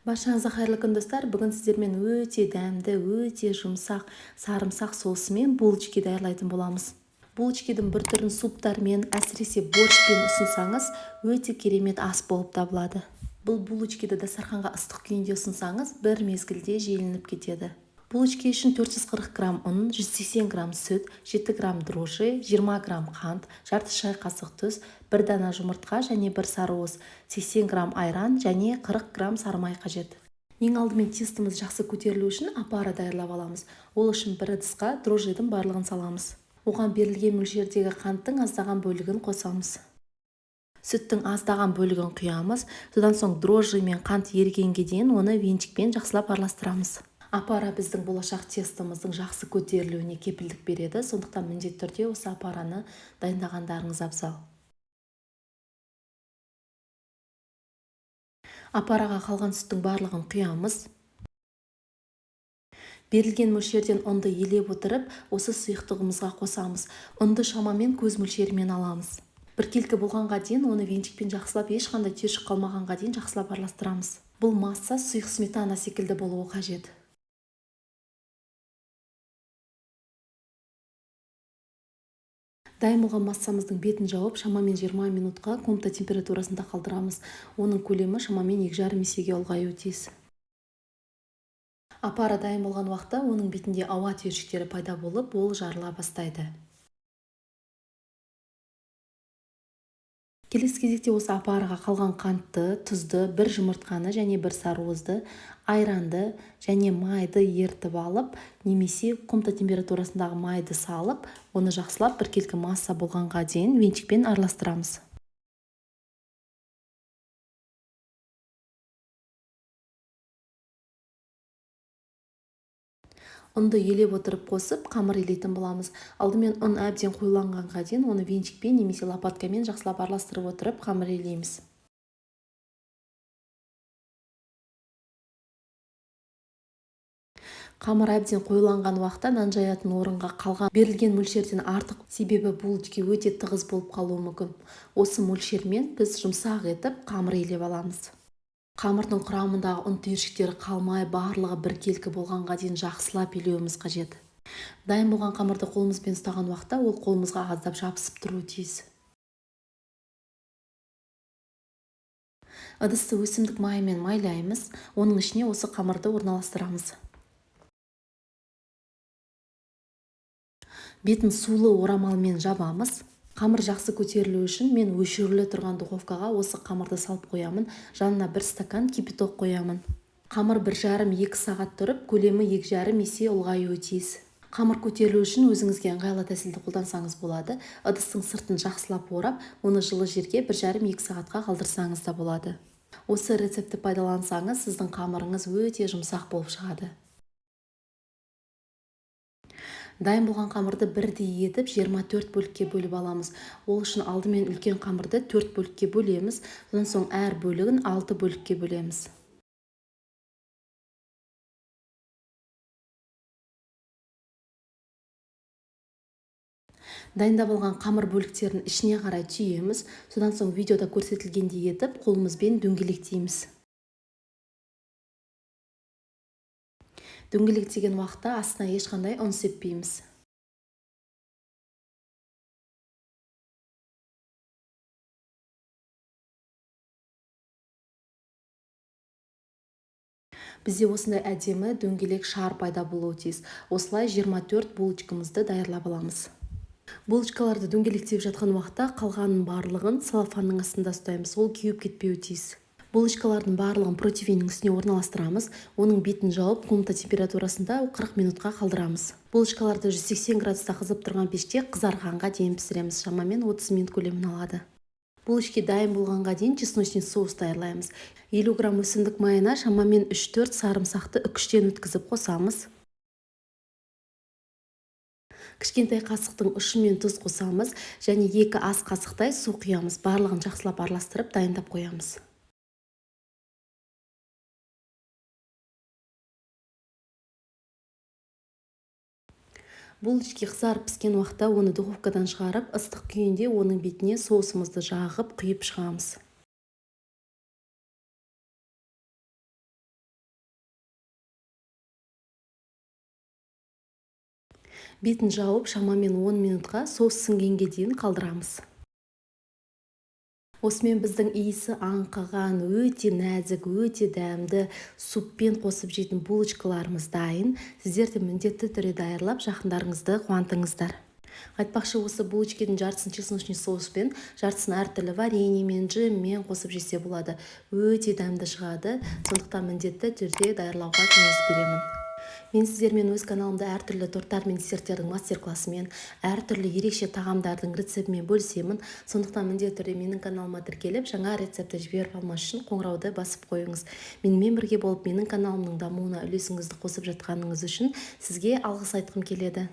Баршаңызға қайырлы күн достар. Бүгін сіздермен өте дәмді, өте жұмсақ сарымсақ соусымен булочки даярлайтын боламыз. Булочкидің бір түрін суптармен, әсіресе борщпен ұсынсаңыз, өте керемет ас болып табылады. Бұл булочкиді дастарханға ыстық күйінде ұсынсаңыз, бір мезгілде желініп кетеді. Булочки үшін 440 грамм ұн, 180 грамм сүт, 7 грамм дрожжи, 20 грамм қант, жарты шай қасық тұз, 1 дана жұмыртқа және 1 сарыуыз, 80 грамм айран және 40 грамм сары май қажет. Ең алдымен тестіміз жақсы көтерілу үшін опара даярлап аламыз. Ол үшін бір ыдысқа дрожжидің барлығын саламыз. Оған берілген мөлшердегі қанттың аздаған бөлігін қосамыз. Сүттің аздаған бөлігін құямыз. Содан соң дрожжи мен қант ерігенге дейін оны венчикпен жақсылап араластырамыз. Опара біздің болашақ тестіміздің жақсы көтерілуіне кепілдік береді. Сондықтан міндетті түрде осы опараны дайындағандарыңыз абзал. Опараға қалған сүттің барлығын құямыз. Берілген мөлшерден ұнды елеп отырып, осы сұйықтығымызға қосамыз. Ұнды шамамен көз мөлшерімен аламыз. Біркелкі болғанға дейін оны венчикпен жақсылап, ешқандай түйіршік қалмағанға дейін жақсылап араластырамыз. Бұл масса сұйық сметана секілді болуы қажет. Дайын болған массамыздың бетін жауып, шамамен 20 минутқа комната температурасында қалдырамыз. Оның көлемі шамамен 2,5 есеге ұлғаюы тиіс. Опара дайын болған уақытта оның бетінде ауа түйіршіктері пайда болып, ол жарыла бастайды. Келесі кезекте осы опараға қалған қантты, тұзды, 1 жұмыртқаны және 1 сарыуызды, айранды және майды ертіп алып, немесе комната температурасындағы майды салып, оны жақсылап біркелкі масса болғанға дейін венчикпен араластырамыз. Ұнды елеп отырып қосып, қамыр илейтін боламыз. Алдымен ұн әбден қоюланғанға дейін оны венчикпен немесе лопаткамен жақсылап араластырып отырып қамыр илейміз. Қамыр әбден қоюланған уақытта нан жаятын орынға қалған берілген мөлшерден артық, себебі булочки өте тығыз болып қалуы мүмкін. Осы мөлшермен біз жұмсақ етіп қамыр илеп аламыз. Қамырдың құрамындағы ұн түйіршіктері қалмай, барлығы біркелкі болғанға дейін жақсылап илеуіміз қажет. Дайын болған қамырды қолымызбен ұстаған уақытта ол қолымызға аздап жабысып тұруы тиіс. Ыдысты өсімдік майымен майлаймыз, оның ішіне осы қамырды орналастырамыз. Бетін сулы орамалмен жабамыз. Қамыр жақсы көтерілу үшін мен өшірулі тұрған духовкаға осы қамырды салып қоямын. Жанына 1 стакан кипяток қоямын. Қамыр 1,5-2 сағат тұрып, көлемі 2,5 есе ұлғаюы тиіс. Қамыр көтерілу үшін өзіңізге ыңғайлы тәсілді қолдансаңыз болады. Ыдыстың сыртын жақсылап орап, оны жылы жерге 1,5-2 сағатқа қалдырсаңыз да болады. Осы рецепті пайдалансаңыз, сіздің қамырыңыз өте жұмсақ болып шығады. Дайын болған қамырды бірдей етіп 24 бөлікке бөліп аламыз. Ол үшін алдымен үлкен қамырды 4 бөлікке бөлеміз, содан соң әр бөлігін 6 бөлікке бөлеміз. Дайындап алған қамыр бөліктерін ішіне қарай түйеміз, содан соң видеода көрсетілгендей етіп қолымызбен дөңгелектейміз. Дөңгелектеген уақытта астына ешқандай ұн сеппейміз. Бізде осындай әдемі дөңгелек шар пайда болуы тиіс. Осылай 24 булочкамызды даярлап аламыз. Булочкаларды дөңгелектеп жатқан уақытта қалғанын барлығын целлофанның астында ұстаймыз, ол кеуіп кетпеуі тиіс. Булочкалардың барлығын противеньнің үстіне орналастырамыз, оның бетін жауып, комната температурасында 40 минутқа қалдырамыз. Булочкаларды 180 градуста қызып тұрған пеште қызарғанға дейін пісіреміз, шамамен 30 минут көлемін алады. Булочки дайын болғанға дейін чесночный соус даярлаймыз. 50 грамм өсімдік майына шамамен 3-4 сарымсақты үкіштен өткізіп қосамыз. Кішкентай қасықтың ұшымен тұз қосамыз және 2 ас қасықтай су құямыз. Барлығын жақсылап араластырып дайындап қоямыз. Булочки қызарып піскен уақытта оны духовкадан шығарып, ыстық күйінде оның бетіне соусымызды жағып, құйып шығамыз. бетін жауып шамамен 10 минутқа соус сіңгенге дейін қалдырамыз. Осымен біздің иісі аңқыған, өте нәзік, өте дәмді суппен қосып жейтін булочкаларымыз дайын. Сіздер де міндетті түрде даярлап жақындарыңызды қуантыңыздар. Айтпақшы, осы булочканың жартысын чесночный соуспен, жартысын әртүрлі вареньемен, джеммен қосып жесе болады. Өте дәмді шығады. Сондықтан міндетті түрде даярлауға кеңес беремін. Мен сіздермен өз каналымда әртүрлі торттар мен десерттердің мастер-классымен, әртүрлі ерекше тағамдардың рецептімен бөлісемін. Сондықтан міндетті түрде менің каналыма тіркеліп, жаңа рецепті жіберіп алмас үшін қоңырауды басып қойыңыз. Менімен бірге болып, менің каналымның дамуына үлесіңізді қосып жатқаныңыз үшін сізге алғыс айтқым келеді.